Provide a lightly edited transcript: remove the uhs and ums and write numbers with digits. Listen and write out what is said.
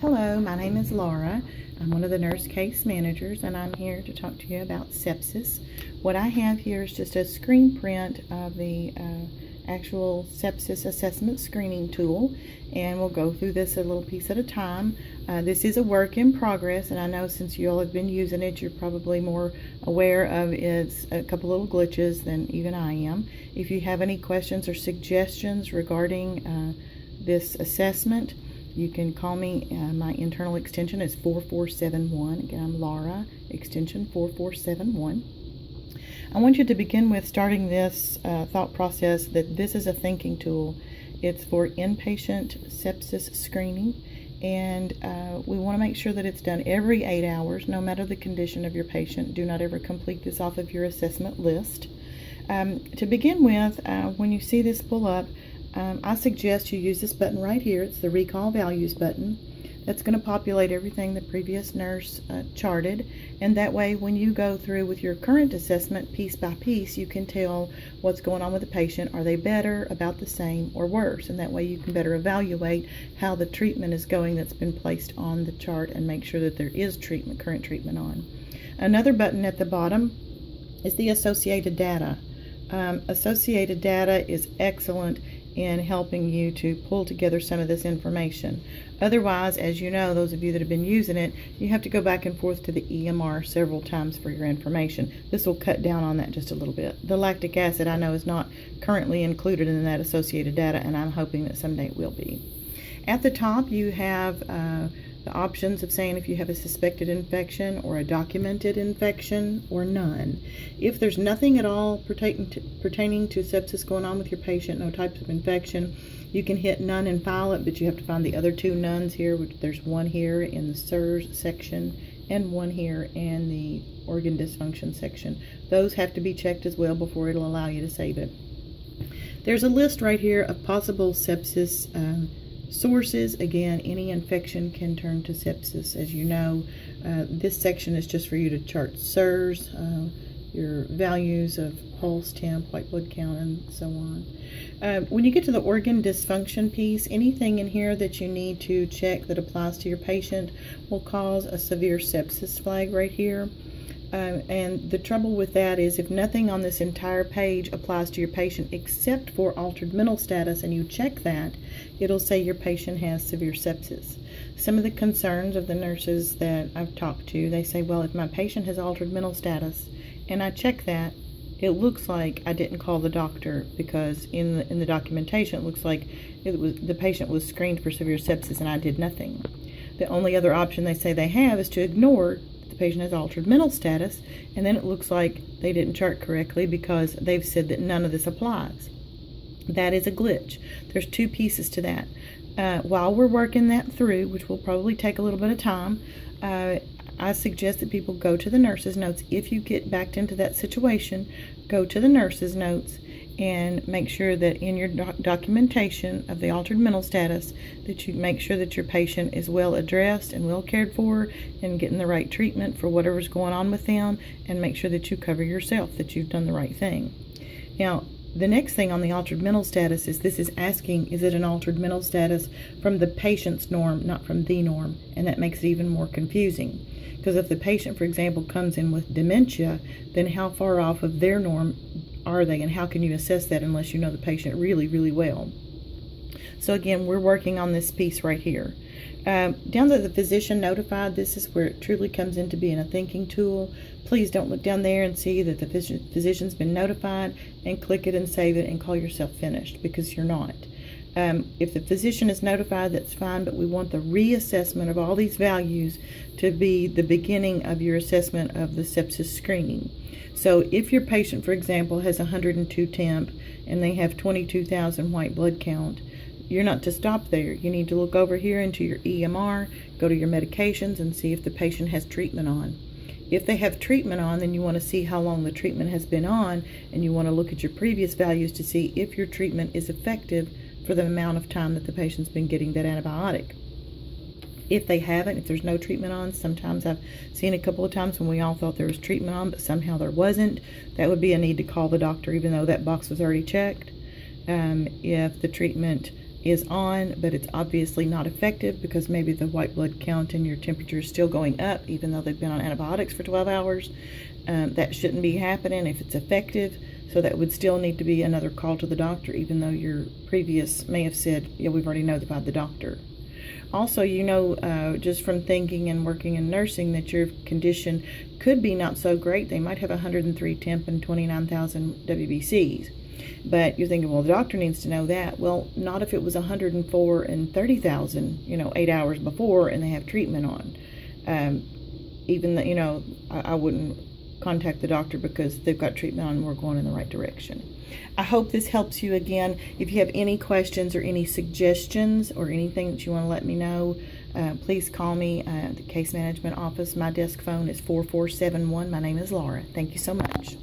Hello, my name is Laura. I'm one of the nurse case managers, and I'm here to talk to you about sepsis. What I have here is just a screen print of the actual sepsis assessment screening tool, and we'll go through this a little piece at a time. This is a work in progress, and I know since you all have been using it, you're probably more aware of its a couple little glitches than even I am. If you have any questions or suggestions regarding this assessment, you can call me. My internal extension is 4471. Again, I'm Laura, extension 4471. I want you to begin with starting this thought process that this is a thinking tool. It's for inpatient sepsis screening, and we want to make sure that it's done every 8 hours, no matter the condition of your patient. Do not ever complete this off of your assessment list. To begin with, when you see this pull up, I suggest you use this button right here. It's the recall values button. That's going to populate everything the previous nurse charted, and that way when you go through with your current assessment piece by piece, you can tell what's going on with the patient. Are they better, about the same, or worse? And that way you can better evaluate how the treatment is going that's been placed on the chart and make sure that there is current treatment on. Another button at the bottom is the associated data. Associated data is excellent in helping you to pull together some of this information. Otherwise, as you know, those of you that have been using it, you have to go back and forth to the EMR several times for your information. This will cut down on that just a little bit. The lactic acid, I know, is not currently included in that associated data, and I'm hoping that someday it will be. At the top, you have the options of saying if you have a suspected infection or a documented infection or none. If there's nothing at all pertaining to sepsis going on with your patient, no types of infection, you can hit none and file it, but you have to find the other two nones here, which there's one here in the SIRS section and one here in the organ dysfunction section. Those have to be checked as well before it'll allow you to save it. There's a list right here of possible sepsis sources. Again, any infection can turn to sepsis. As you know, this section is just for you to chart SIRS, your values of pulse, temp, white blood count, and so on. When you get to the organ dysfunction piece, anything in here that you need to check that applies to your patient will cause a severe sepsis flag right here. And the trouble with that is if nothing on this entire page applies to your patient except for altered mental status, and you check that, it'll say your patient has severe sepsis. Some of the concerns of the nurses that I've talked to, they say, well, if my patient has altered mental status and I check that, it looks like I didn't call the doctor, because in the documentation it looks like the patient was screened for severe sepsis and I did nothing. The only other option they say they have is to ignore the patient has altered mental status, and then it looks like they didn't chart correctly because they've said that none of this applies. That is a glitch. There's two pieces to that. While we're working that through, which will probably take a little bit of time, I suggest that people go to the nurse's notes. If you get backed into that situation, go to the nurse's notes and make sure that in your documentation of the altered mental status that you make sure that your patient is well addressed and well cared for and getting the right treatment for whatever's going on with them, and make sure that you cover yourself, that you've done the right thing. Now, the next thing on the altered mental status is this is asking, is it an altered mental status from the patient's norm, not from the norm? And that makes it even more confusing. Because if the patient, for example, comes in with dementia, then how far off of their norm are they, and how can you assess that unless you know the patient really, really well? So again, we're working on this piece right here. Down to the physician notified, this is where it truly comes into being a thinking tool. Please don't look down there and see that the physician's been notified and click it and save it and call yourself finished, because you're not. If the physician is notified, that's fine, but we want the reassessment of all these values to be the beginning of your assessment of the sepsis screening. So if your patient, for example, has 102 temp and they have 22,000 white blood count, you're not to stop there. You need to look over here into your EMR, go to your medications, and see if the patient has treatment on. If they have treatment on, then you want to see how long the treatment has been on, and you want to look at your previous values to see if your treatment is effective for the amount of time that the patient's been getting that antibiotic. If they haven't, if there's no treatment on, sometimes I've seen a couple of times when we all thought there was treatment on, but somehow there wasn't. That would be a need to call the doctor, even though that box was already checked. If the treatment is on, but it's obviously not effective because maybe the white blood count and your temperature is still going up even though they've been on antibiotics for 12 hours. That shouldn't be happening if it's effective, so that would still need to be another call to the doctor, even though your previous may have said, yeah, we've already notified the doctor. Also, just from thinking and working in nursing, that your condition could be not so great. They might have 103 temp and 29,000 WBCs. But you're thinking, well, the doctor needs to know that. Well, not if it was 104 and 30,000, 8 hours before, and they have treatment on. I wouldn't contact the doctor because they've got treatment on and we're going in the right direction. I hope this helps you. Again, if you have any questions or any suggestions or anything that you want to let me know, please call me at the case management office. My desk phone is 4471. My name is Laura. Thank you so much.